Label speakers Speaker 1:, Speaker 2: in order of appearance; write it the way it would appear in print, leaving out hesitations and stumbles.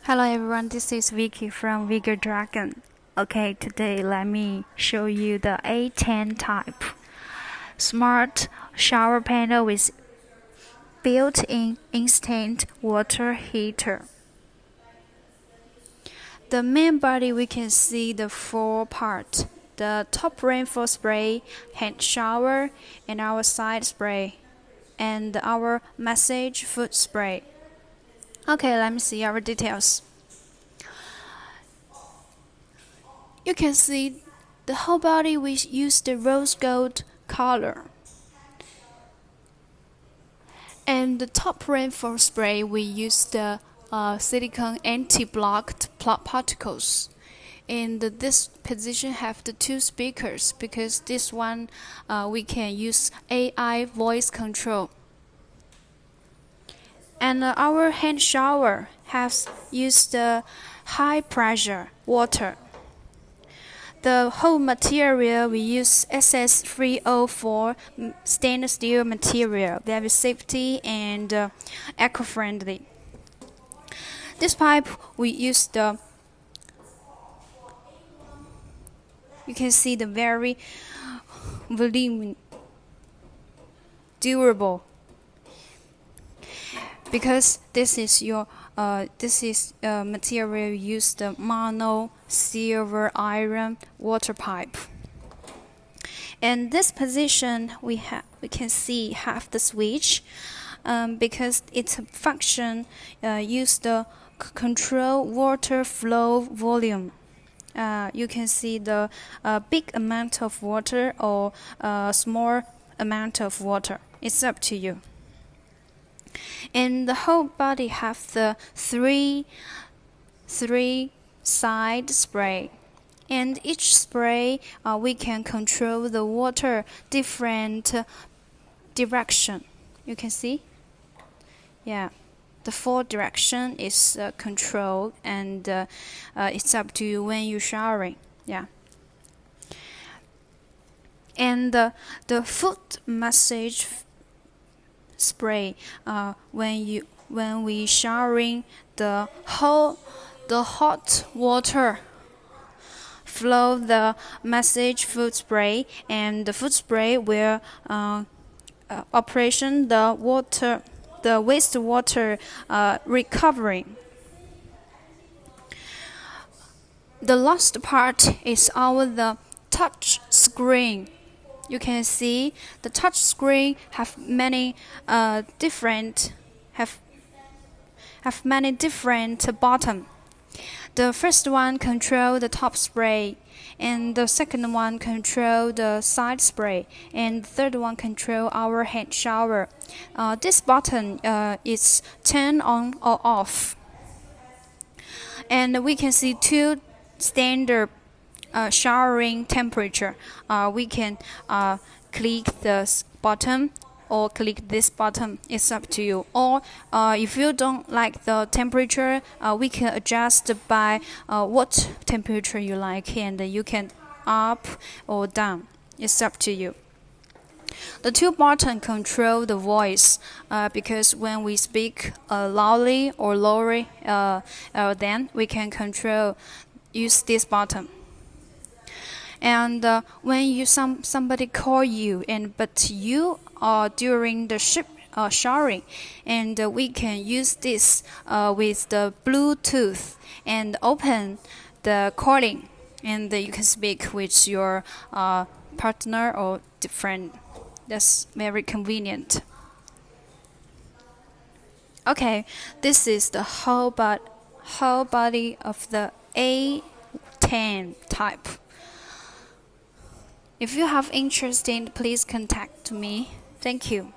Speaker 1: Hello everyone, this is Vicky from Vigor Dragon. Okay, today let me show you the A10 type smart shower panel with built-in instant water heater. The main body we can see the four parts: the top rainfall spray, hand shower, and our side spray, and our massage foot spray. Okay, let me see our details. You can see the whole body we use the rose gold color. And the top rainfall spray we use the silicone anti-blocked particles. And this position have the two speakers because this one we can use AI voice control. And our hand shower has used the high pressure water. The whole material we use SS304 stainless steel material, very safety and eco-friendly. This pipe we use you can see the very volume durable, because this is material used the mono silver iron water pipe. And this position we can see have the switch because its function use the control water flow volume. You can see the big amount of water or small amount of water. It's up to you. And the whole body have the three side spray, and each spray we can control the water different direction. You can see, yeah, the four direction is controlled, and it's up to you when you're showering. Yeah. And the foot massage spray when we showering, the hot water flow the massage foot spray, and the foot spray will operation the wastewater recovering. The last part is the touch screen. You can see the touch screen have many different button. The first one control the top spray, and the second one control the side spray, and the third one control our hand shower. This button is turn on or off, and we can see two standard showering temperature. We can click this button or click this button. It's up to you. Or if you don't like the temperature, we can adjust by what temperature you like, and you can up or down. It's up to you. The two buttons control the voice because when we speak loudly or lower, then we can use this button. And when somebody call you, but you are during the showering, and we can use this with the Bluetooth and open the calling, and you can speak with your partner or friend. That's very convenient. Okay, this is the whole body of the A10 type. If you have interest in, please contact me. Thank you.